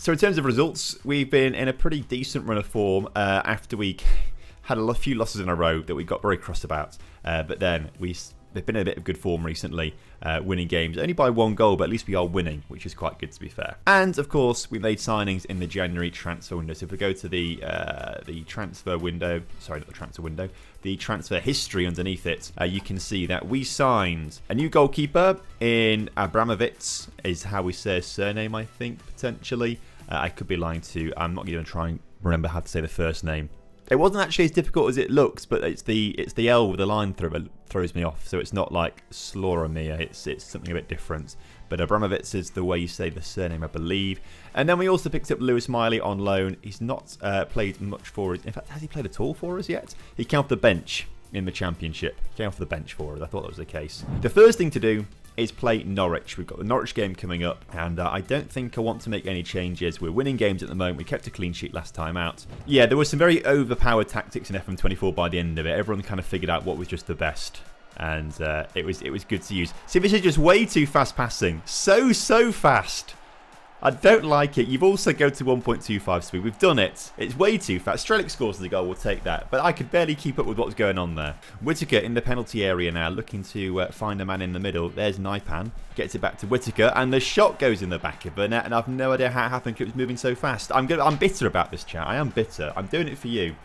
So in terms of results, we've been in a pretty decent run of form after we had a few losses in a row that we got very cross about. But then they've been in a bit of good form recently, winning games only by 1 goal, but at least we are winning, which is quite good to be fair. And of course, we made signings in the January transfer window. So if we go to the transfer window, sorry, not the transfer window, the transfer history underneath it, you can see that we signed a new goalkeeper in Abramovitz, is how we say his surname, I think, potentially. I could be lying to. I'm not going to try and remember how to say the first name. It wasn't actually as difficult as it looks, but it's the L with the line through it throws me off. So it's not like Sloromir, it's something a bit different. But Abramovitz is the way you say the surname, I believe. And then we also picked up Lewis Miley on loan. He's not played much for us. In fact, has he played at all for us yet? He came off the bench in the Championship. He came off the bench for us. I thought that was the case. The first thing to do is play Norwich. We've got the Norwich game coming up, and I don't think I want to make any changes. We're winning games at the moment. We kept a clean sheet last time out. Yeah, there were some very overpowered tactics in FM24 by the end of it. Everyone kind of figured out what was just the best, and it was good to use. See, this is just way too fast passing. So fast. I don't like it. You've also go to 1.25 speed. We've done it. It's way too fast. Strelic scores the goal. We'll take that. But I could barely keep up with what was going on there. Whittaker in the penalty area now, looking to find a man in the middle. There's Naipan. Gets it back to Whittaker. And the shot goes in the back of the net. And I've no idea how it happened because it was moving so fast. I'm bitter about this, chat. I am bitter. I'm doing it for you.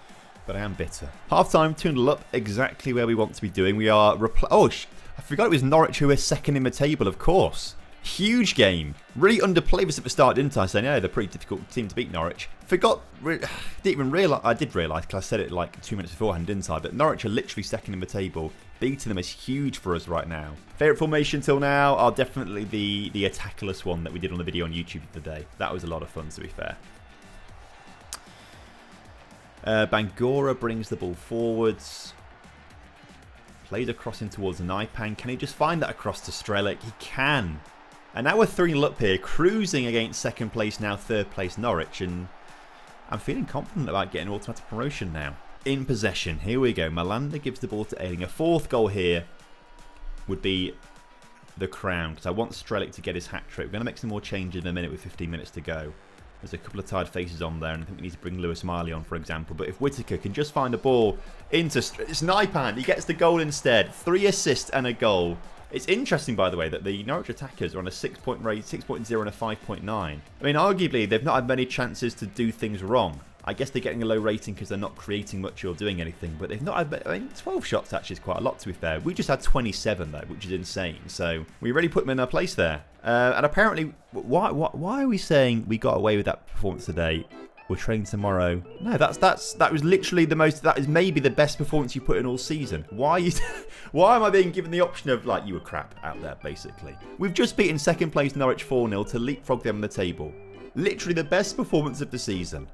But I am bitter. Half-time, 2-0 up. Exactly where we want to be doing. We are... I forgot it was Norwich who were second in the table, of course. Huge game. Really underplayed us at the start, didn't I? Saying, yeah, they're a pretty difficult team to beat, Norwich. Didn't even realise. I did realise because I said it like 2 minutes beforehand, didn't I? But Norwich are literally second in the table. Beating them is huge for us right now. Favourite formation till now are definitely the attackless one that we did on the video on YouTube the other day. That was a lot of fun, to be fair. Bangura brings the ball forwards. Plays across in towards Naipan. Can he just find that across to Strelic? He can. And now we're 3-0 up here, cruising against second place, now third place Norwich. And I'm feeling confident about getting automatic promotion now. In possession, here we go. Malanda gives the ball to Ailing. A fourth goal here would be the crown, because I want Strelic to get his hat-trick. We're going to make some more changes in a minute with 15 minutes to go. There's a couple of tired faces on there, and I think we need to bring Lewis Miley on, for example. But if Whittaker can just find a ball into... It's Naipan. He gets the goal instead. 3 assists and a goal. It's interesting, by the way, that the Norwich attackers are on a 6-point rate, 6.0 and a 5.9. I mean, arguably, they've not had many chances to do things wrong. I guess they're getting a low rating because they're not creating much or doing anything. But they've not had... I mean, 12 shots actually is quite a lot, to be fair. We just had 27, though, which is insane. So we really put them in their place there. And apparently, why are we saying we got away with that performance today? We're training tomorrow. No, that was literally the most... That is maybe the best performance you put in all season. Why am I being given the option of, like, you were crap out there, basically? We've just beaten second place Norwich 4-0 to leapfrog them on the table. Literally the best performance of the season.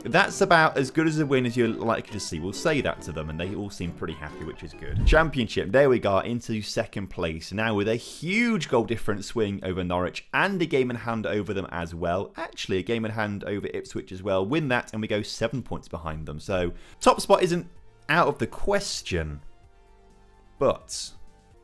That's about as good as a win as you're likely to see. We'll say that to them, and they all seem pretty happy, which is good. Championship, there we go, into second place. Now with a huge goal difference swing over Norwich, and a game in hand over them as well. Actually, a game in hand over Ipswich as well. Win that, and we go 7 points behind them. So, top spot isn't out of the question, but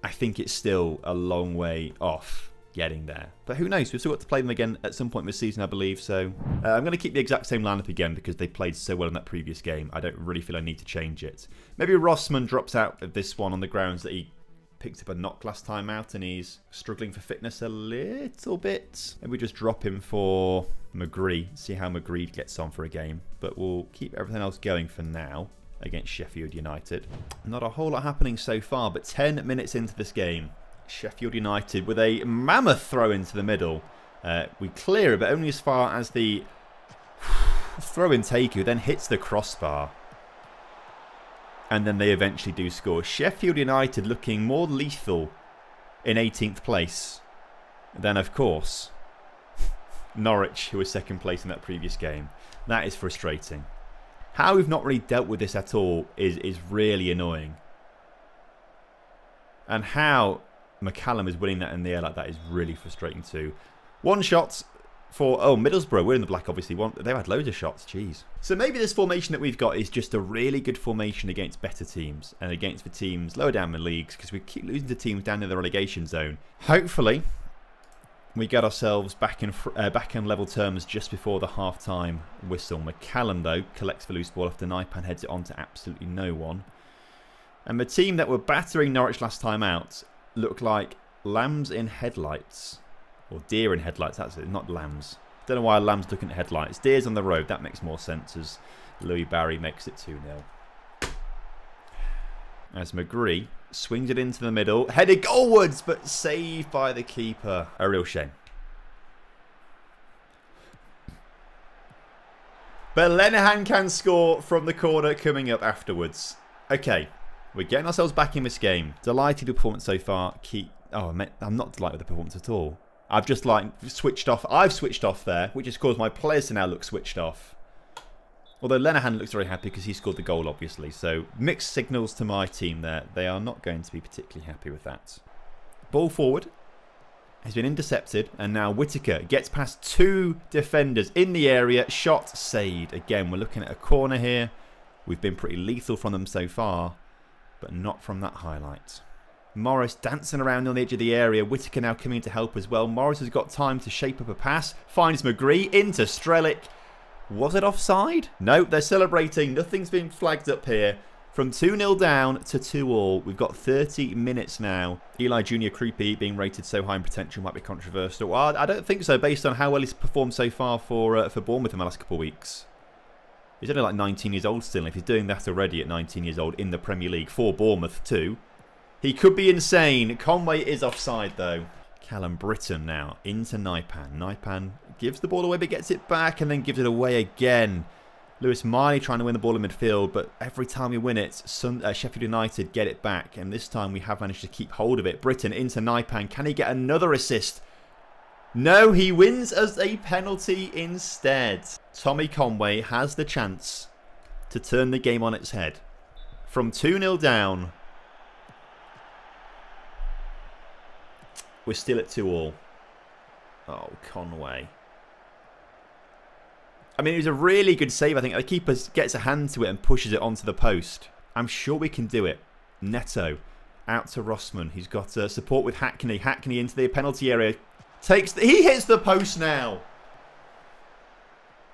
I think it's still a long way off getting there. But who knows? We've still got to play them again at some point this season, I believe. So I'm going to keep the exact same lineup again because they played so well in that previous game. I don't really feel I need to change it. Maybe Rossman drops out of this one on the grounds that he picked up a knock last time out and he's struggling for fitness a little bit. Maybe we just drop him for McGree. See how McGree gets on for a game. But we'll keep everything else going for now against Sheffield United. Not a whole lot happening so far, but 10 minutes into this game, Sheffield United with a mammoth throw into the middle. We clear it, but only as far as the throw-in take, who then hits the crossbar. And then they eventually do score. Sheffield United looking more lethal in 18th place than, of course, Norwich, who was second place in that previous game. That is frustrating. How we've not really dealt with this at all is really annoying. And how McCallum is winning that in the air like that is really frustrating too. One shot for... Oh, Middlesbrough. We're in the black, obviously. They've had loads of shots. Jeez. So maybe this formation that we've got is just a really good formation against better teams and against the teams lower down the leagues, because we keep losing to teams down in the relegation zone. Hopefully, We get ourselves back in level terms just before the half-time whistle. McCallum, though, collects the loose ball after Naipan heads it on to absolutely no one. And the team that were battering Norwich last time out looked like lambs in headlights. Or deer in headlights, that's it, not lambs. Don't know why a lamb's looking at headlights. Deer's on the road, that makes more sense as Louis Barry makes it 2-0. As McGree swings it into the middle, headed goalwards, but saved by the keeper. A real shame. But Lenihan can score from the corner coming up afterwards. Okay, we're getting ourselves back in this game. Delighted with the performance so far. I'm not delighted with the performance at all. I've just switched off. I've switched off there, which has caused my players to now look switched off. Although Lenihan looks very happy because he scored the goal, obviously. So mixed signals to my team there. They are not going to be particularly happy with that. Ball forward has been intercepted. And now Whittaker gets past 2 defenders in the area. Shot saved. Again, we're looking at a corner here. We've been pretty lethal from them so far. But not from that highlight. Morris dancing around on the edge of the area. Whittaker now coming to help as well. Morris has got time to shape up a pass. Finds McGree into Strelic. Was it offside? No, they're celebrating. Nothing's been flagged up here. From 2-0 down to 2-2. We've got 30 minutes now. Eli Jr. Creepy being rated so high in potential might be controversial. Well, I don't think so based on how well he's performed so far for Bournemouth in the last couple of weeks. He's only like 19 years old still. If he's doing that already at 19 years old in the Premier League for Bournemouth too, he could be insane. Conway is offside though. Callum Britton now into Naipan. Naipan gives the ball away but gets it back and then gives it away again. Lewis Miley trying to win the ball in midfield, but every time we win it, Sheffield United get it back. And this time we have managed to keep hold of it. Britton into Naipan. Can he get another assist? No, he wins as a penalty instead. Tommy Conway has the chance to turn the game on its head. From 2-0 down, we're still at 2-2. Oh, Conway. I mean, it was a really good save. I think the keeper gets a hand to it and pushes it onto the post. I'm sure we can do it. Neto out to Rossman. He's got support with Hackney. Hackney into the penalty area. He hits the post now.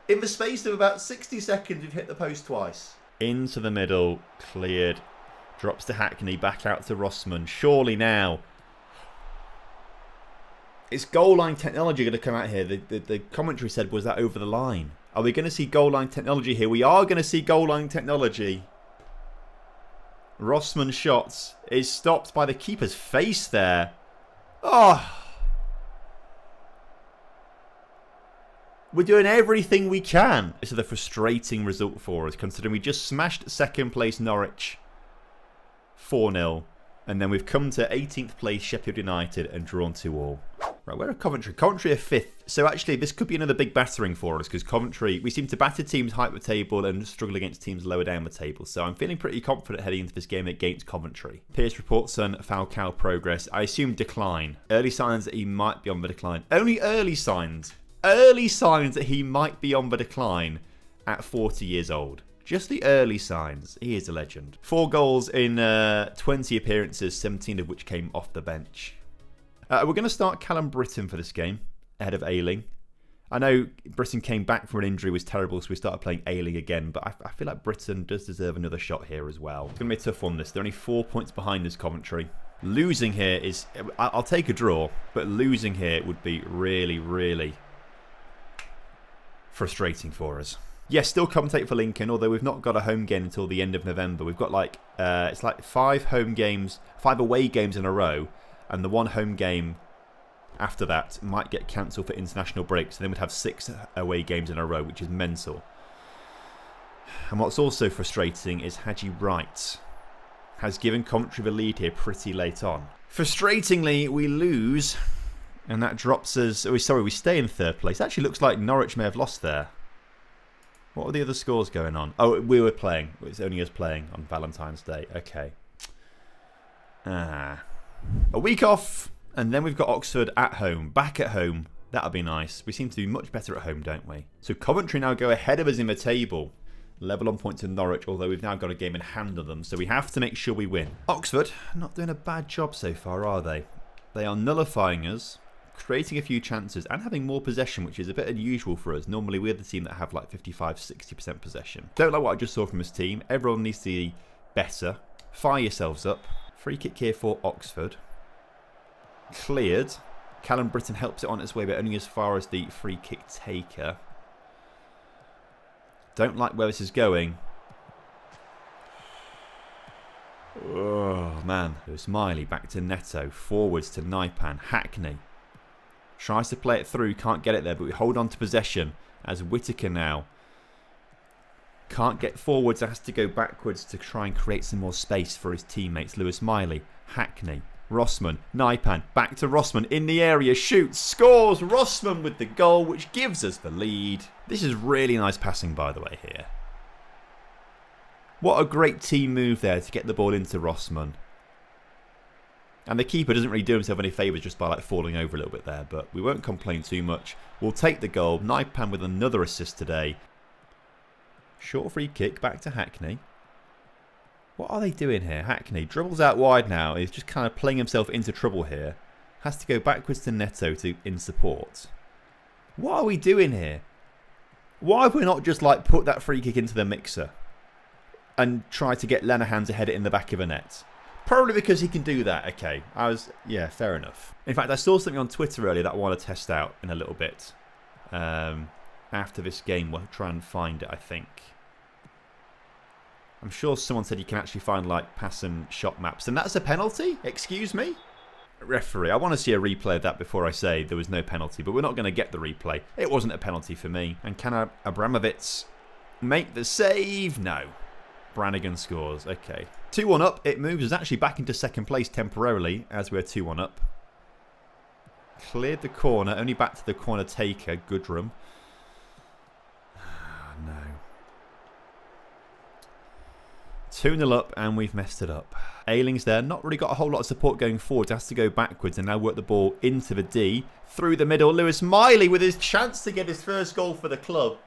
In the space of about 60 seconds, we've hit the post twice. Into the middle. Cleared. Drops to Hackney. Back out to Rossman. Surely now. Is goal line technology going to come out here? The commentary said, was that over the line? Are we going to see goal line technology here? We are going to see goal line technology. Rossman's shot is stopped by the keeper's face there. Oh. We're doing everything we can. This is a frustrating result for us, considering we just smashed second place Norwich 4-0. And then we've come to 18th place Sheffield United and drawn 2-2. Right, where are Coventry? Coventry are 5th. So actually, this could be another big battering for us because Coventry, we seem to batter teams high up the table and struggle against teams lower down the table. So I'm feeling pretty confident heading into this game against Coventry. Pierce reports on Falcao progress. I assume decline. Early signs that he might be on the decline. Only early signs. Early signs that he might be on the decline at 40 years old. Just the early signs. He is a legend. 4 goals in 20 appearances, 17 of which came off the bench. We're going to start Callum Britton for this game, ahead of Ayling. I know Britton came back from an injury, was terrible, so we started playing Ayling again, but I feel like Britton does deserve another shot here as well. It's going to be a tough one, this. They're only 4 points behind us, Coventry. Losing here is... I'll take a draw, but losing here would be really, really frustrating for us. Yes, still commentate for Lincoln, although we've not got a home game until the end of November. We've got like, it's like 5 home games, 5 away games in a row, and the 1 home game after that might get cancelled for international breaks. So then we'd have 6 away games in a row, which is mental. And what's also frustrating is Haji Wright has given Coventry the lead here pretty late on. Frustratingly, we lose, and that drops us... Oh, sorry, we stay in 3rd place. It actually looks like Norwich may have lost there. What are the other scores going on? Oh, we were playing. It's only us playing on Valentine's Day. Okay. A week off, and then we've got Oxford at home. Back at home. That'll be nice. We seem to do much better at home, don't we? So Coventry now go ahead of us in the table. Level on points in Norwich, although we've now got a game in hand on them. So we have to make sure we win. Oxford, not doing a bad job so far, are they? They are nullifying us creating a few chances and having more possession, which is a bit unusual for us. Normally we're the team that have like 55-60% possession. Don't like what I just saw from this team. Everyone needs to be better. Fire yourselves up. Free kick here for Oxford. Cleared. Callum Britton helps it on its way, but only as far as the free kick taker. Don't like where this is going. Oh, man. Smiley back to Neto. Forwards to Naipan. Hackney. Tries to play it through. Can't get it there, but we hold on to possession as Whittaker now. Can't get forwards. Has to go backwards to try and create some more space for his teammates. Lewis Miley. Hackney. Rossman. Naipan. Back to Rossman. In the area. Shoots. Scores. Rossman with the goal, which gives us the lead. This is really nice passing, by the way, here. What a great team move there to get the ball into Rossman. And the keeper doesn't really do himself any favours just by like falling over a little bit there. But we won't complain too much. We'll take the goal. Naipan with another assist today. Short free kick back to Hackney. What are they doing here? Hackney dribbles out wide now. He's just kind of playing himself into trouble here. Has to go backwards to Neto in support. What are we doing here? Why have we not just like put that free kick into the mixer and try to get Lenahan to head it in the back of a net? Probably because he can do that. Okay, yeah, fair enough. In fact, I saw something on Twitter earlier that I want to test out in a little bit. After this game, we'll try and find it, I think. I'm sure someone said you can actually find like pass and shot maps. And that's a penalty? Excuse me? Referee, I want to see a replay of that before I say there was no penalty. But we're not going to get the replay. It wasn't a penalty for me. And can Abramovich make the save? No. Brannigan scores. Okay. 2-1 up. It moves us actually back into second place temporarily as we're 2-1 up. Cleared the corner. Only back to the corner taker, Goodrum. No. 2-0 up and we've messed it up. Ayling's there. Not really got a whole lot of support going forward. Has to go backwards and now work the ball into the D. Through the middle. Lewis Miley with his chance to get his first goal for the club.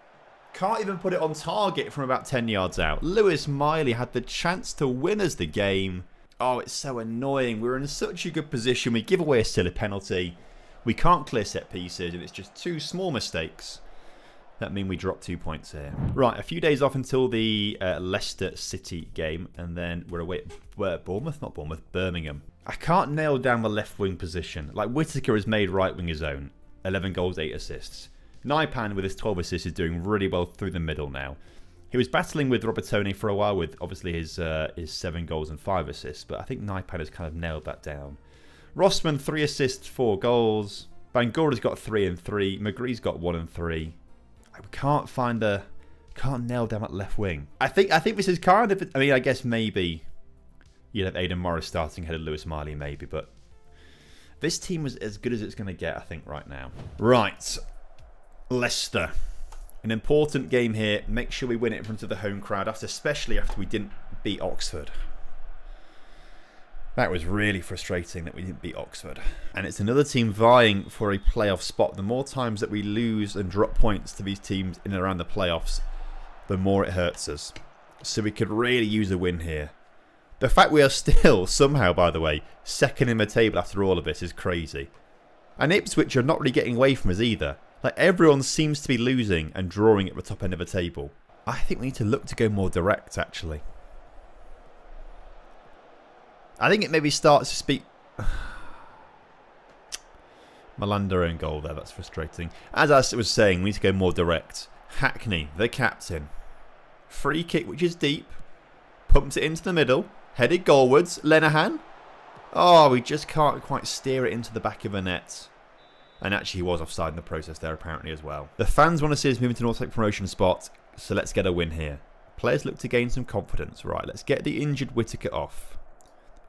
Can't even put it on target from about 10 yards out. Lewis Miley had the chance to win us the game. Oh, it's so annoying. We're in such a good position. We give away a silly penalty. We can't clear set pieces and it's just two small mistakes. That means we drop 2 points here. Right, a few days off until the Leicester City game. And then we're away at Bournemouth? Not Bournemouth, Birmingham. I can't nail down the left wing position. Like, Whittaker has made right wing his own. 11 goals, 8 assists. Naipan with his 12 assists is doing really well through the middle now. He was battling with Robertone for a while with obviously his 7 goals and 5 assists. But I think Naipan has kind of nailed that down. Rossman, 3 assists, 4 goals. Bangora's got 3 and 3. McGree's got 1 and 3. We can't nail down that left wing. I think this is kind of, I mean, I guess maybe you'd have Aidan Morris starting ahead of Lewis Miley maybe, but this team was as good as it's going to get, I think, right now. Right. Leicester. An important game here. Make sure we win it in front of the home crowd, especially after we didn't beat Oxford. That was really frustrating that we didn't beat Oxford. And it's another team vying for a playoff spot. The more times that we lose and drop points to these teams in and around the playoffs, the more it hurts us. So we could really use a win here. The fact we are still, somehow, by the way, second in the table after all of this is crazy. And Ipswich are not really getting away from us either. Like, everyone seems to be losing and drawing at the top end of the table. I think we need to look to go more direct, actually. I think it maybe starts to speak... Malanda own goal there, that's frustrating. As I was saying, we need to go more direct. Hackney, the captain. Free kick, which is deep. Pumps it into the middle. Headed goalwards. Lenahan. Oh, we just can't quite steer it into the back of the net. And actually he was offside in the process there apparently as well. The fans want to see us move into an automatic promotion spot, so let's get a win here. Players look to gain some confidence. Right, let's get the injured Whittaker off.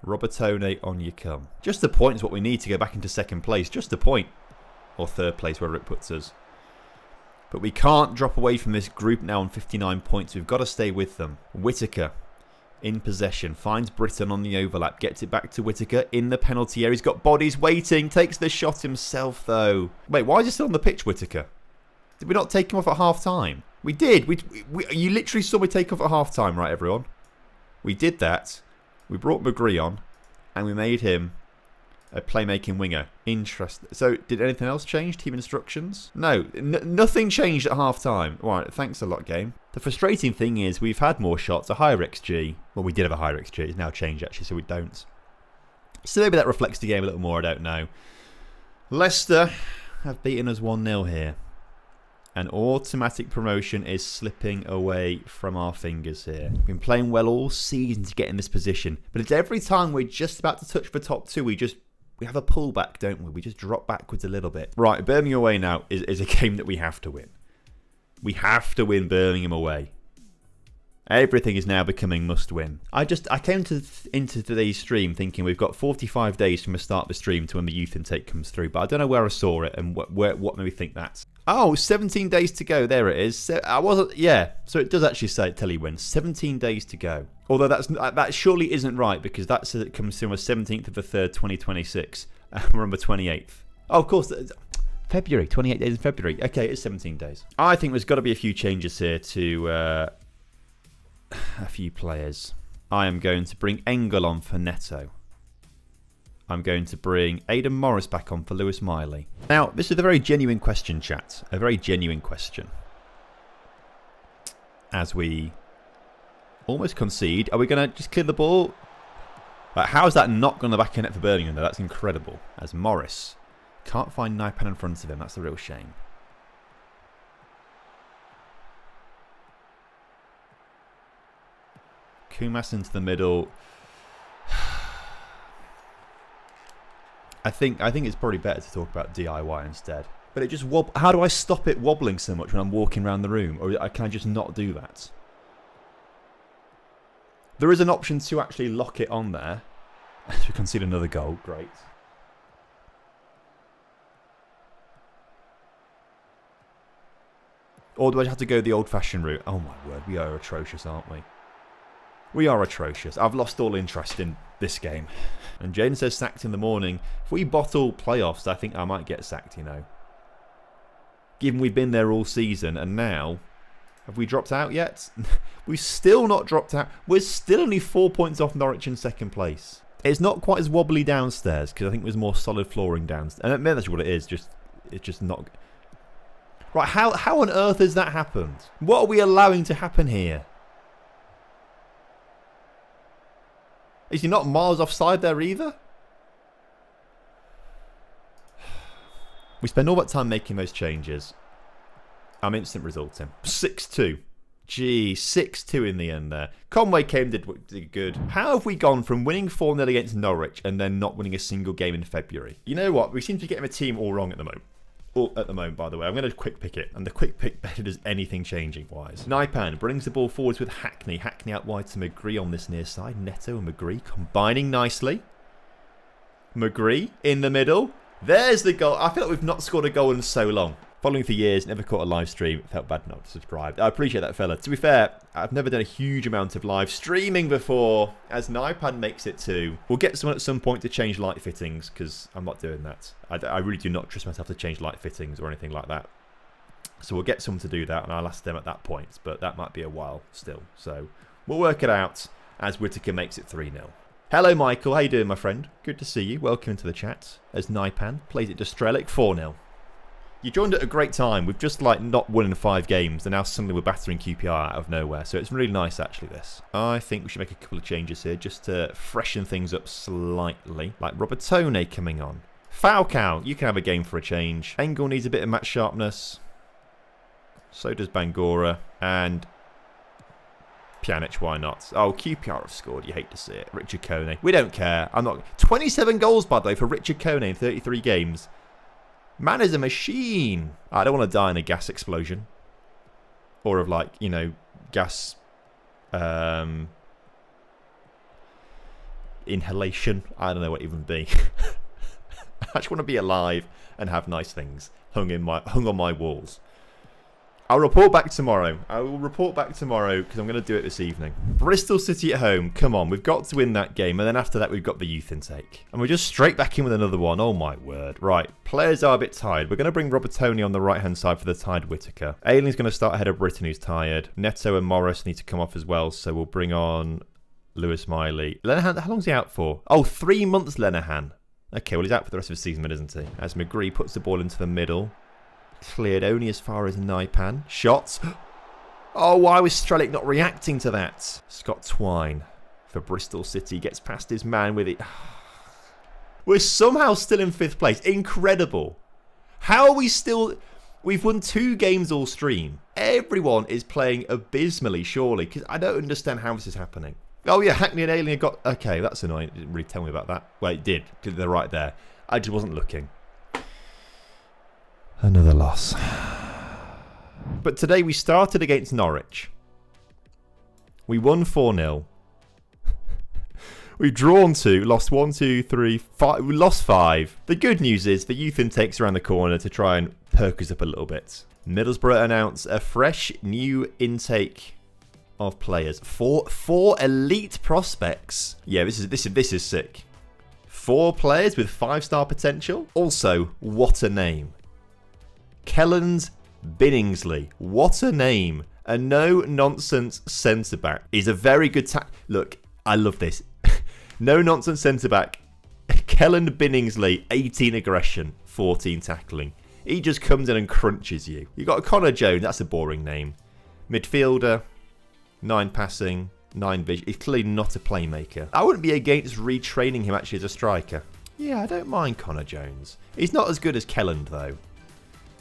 Robertone, on you come. Just a point is what we need to go back into second place. Just a point. Or third place, wherever it puts us. But we can't drop away from this group now on 59 points. We've got to stay with them. Whittaker in possession. Finds Britton on the overlap. Gets it back to Whittaker in the penalty area. He's got bodies waiting. Takes the shot himself, though. Wait, why is he still on the pitch, Whittaker? Did we not take him off at half-time? We did. You literally saw me take off at half-time, right, everyone? We did that. We brought McGree on, and we made him A playmaking winger. Interesting. So, did anything else change? Team instructions? No. Nothing changed at half-time. Right, thanks a lot, game. The frustrating thing is we've had more shots, a higher XG. Well, we did have a higher XG. It's now changed, actually, so we don't. So maybe that reflects the game a little more. I don't know. Leicester have beaten us 1-0 here. And automatic promotion is slipping away from our fingers here. We've been playing well all season to get in this position. But it's every time we're just about to touch the top 2, we have a pullback, don't we? We just drop backwards a little bit. Right, Birmingham away now is a game that we have to win. We have to win Birmingham away. Everything is now becoming must-win. I came into today's stream thinking we've got 45 days from the start of the stream to when the youth intake comes through, but I don't know where I saw it and what made me think that. Oh, 17 days to go. There it is. So it does actually tell you when. 17 days to go. Although that surely isn't right because that says it comes through on the 17th of the 3rd, 2026. We're on the 28th. Oh, of course. February. 28 days in February. Okay, it's 17 days. I think there's got to be a few changes here to a few players. I am going to bring Engel on for Neto. I'm going to bring Aidan Morris back on for Lewis Miley. Now, this is a very genuine question, chat. A very genuine question. As we almost concede, are we going to just clear the ball? How is that not going to back in it for Birmingham, though? That's incredible. As Morris can't find Naipan in front of him. That's a real shame. Kumas into the middle. I think it's probably better to talk about DIY instead. But it just how do I stop it wobbling so much when I'm walking around the room? Or can I just not do that? There is an option to actually lock it on there. As we concede another goal. Great. Or do I have to go the old-fashioned route? Oh my word, we are atrocious, aren't we? We are atrocious. I've lost all interest in this game. And Jaden says sacked in the morning. If we bottle playoffs, I think I might get sacked, you know. Given we've been there all season and now... Have we dropped out yet? We've still not dropped out. We're still only 4 points off Norwich in second place. It's not quite as wobbly downstairs because I think there's more solid flooring downstairs. And that's what it is. It's just not... Right, how on earth has that happened? What are we allowing to happen here? Is he not miles offside there either? We spend all that time making those changes. I'm instant resulting. 6-2. Gee, 6-2 in the end there. Conway did good. How have we gone from winning 4-0 against Norwich and then not winning a single game in February? You know what? We seem to be getting the team all wrong at the moment. At the moment, by the way. I'm going to quick pick it. And the quick pick better does anything changing-wise. Naipan brings the ball forwards with Hackney. Hackney out wide to McGree on this near side. Neto and McGree combining nicely. McGree in the middle. There's the goal. I feel like we've not scored a goal in so long. Following for years, never caught a live stream. Felt bad not to subscribe. I appreciate that, fella. To be fair, I've never done a huge amount of live streaming before, as Naipan makes it too. We'll get someone at some point to change light fittings, because I'm not doing that. I really do not trust myself to change light fittings or anything like that. So we'll get someone to do that, and I'll ask them at that point, but that might be a while still. So we'll work it out as Whittaker makes it 3-0. Hello, Michael. How you doing, my friend? Good to see you. Welcome into the chat. As Naipan plays it to Strelic, 4-0. You joined at a great time. We've just not won in 5 games, and now suddenly we're battering QPR out of nowhere. So it's really nice, actually, this. I think we should make a couple of changes here just to freshen things up slightly. Like Robertone coming on. Falcao, you can have a game for a change. Engel needs a bit of match sharpness. So does Bangura. And Pjanic, why not? Oh, QPR have scored. You hate to see it. Richard Kone. We don't care. 27 goals, by the way, for Richard Kone in 33 games. Man is a machine. I don't want to die in a gas explosion. Or of gas inhalation. I don't know what it even be. I just want to be alive and have nice things hung on my walls. I'll report back tomorrow. I will report back tomorrow because I'm going to do it this evening. Bristol City at home. Come on, we've got to win that game. And then after that, we've got the youth intake. And we're just straight back in with another one. Oh, my word. Right, players are a bit tired. We're going to bring Robertone on the right-hand side for the tired Whittaker. Ailing's going to start ahead of Britton, who's tired. Neto and Morris need to come off as well. So we'll bring on Lewis Miley. Lenahan, how long's he out for? Oh, 3 months, Lenahan. Okay, well, he's out for the rest of the season, isn't he? As McGree puts the ball into the middle. Cleared only as far as Naipan. Shots. Oh, why was Strelic not reacting to that? Scott Twine for Bristol City gets past his man with it. We're somehow still in 5th place. Incredible. How are we still... We've won 2 games all stream. Everyone is playing abysmally, surely, because I don't understand how this is happening. Oh, yeah, Hackney and Alien got... Okay, that's annoying. It didn't really tell me about that. Well, it did, because they're right there. I just wasn't looking. Another loss. But today we started against Norwich. We won 4-0. We've drawn 2, lost 1, 2, 3, 5. We lost 5. The good news is the youth intake's around the corner to try and perk us up a little bit. Middlesbrough announce a fresh new intake of players. Four elite prospects. Yeah, this is sick. 4 players with 5-star potential. Also, what a name. Kelland Binningsley. What a name. A no-nonsense centre-back. He's a very good... Look, I love this. No-nonsense centre-back. Kelland Binningsley, 18 aggression, 14 tackling. He just comes in and crunches you. You got Connor Jones. That's a boring name. Midfielder, 9 passing, 9 vision. He's clearly not a playmaker. I wouldn't be against retraining him actually as a striker. Yeah, I don't mind Connor Jones. He's not as good as Kelland, though.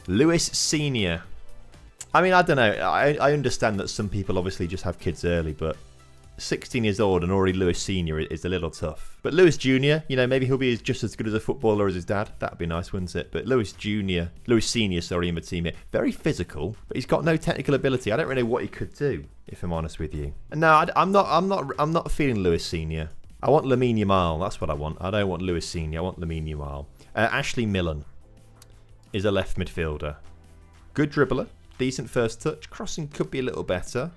Lewis Senior. I mean, I don't know. I understand that some people obviously just have kids early, but 16 years old and already Lewis Senior is a little tough. But Lewis Junior, you know, maybe he'll be just as good as a footballer as his dad. That'd be nice, wouldn't it? But Lewis Senior, in my team here, very physical, but he's got no technical ability. I don't really know what he could do, if I'm honest with you. And no, I'm not feeling Lewis Senior. I want Lamine Yamal. That's what I want. I don't want Lewis Senior. I want Lamine Yamal. Ashley Millen is a left midfielder. Good dribbler, decent first touch. Crossing could be a little better.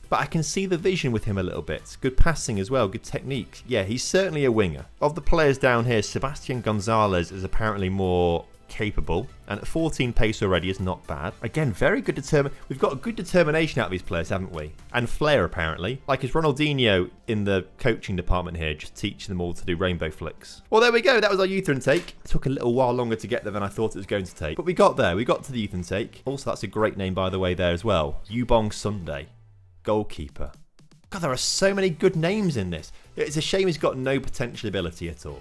But I can see the vision with him a little bit. Good passing as well, good technique. Yeah, he's certainly a winger. Of the players down here, Sebastian Gonzalez is apparently more capable. And at 14 pace already is not bad. Again, very good We've got a good determination out of these players, haven't we? And flair, apparently. Like it's Ronaldinho in the coaching department here, just teaching them all to do rainbow flicks. Well, there we go. That was our youth intake. It took a little while longer to get there than I thought it was going to take. But we got there. We got to the youth intake. Also, that's a great name, by the way, there as well. Yubong Sunday. Goalkeeper. God, there are so many good names in this. It's a shame he's got no potential ability at all.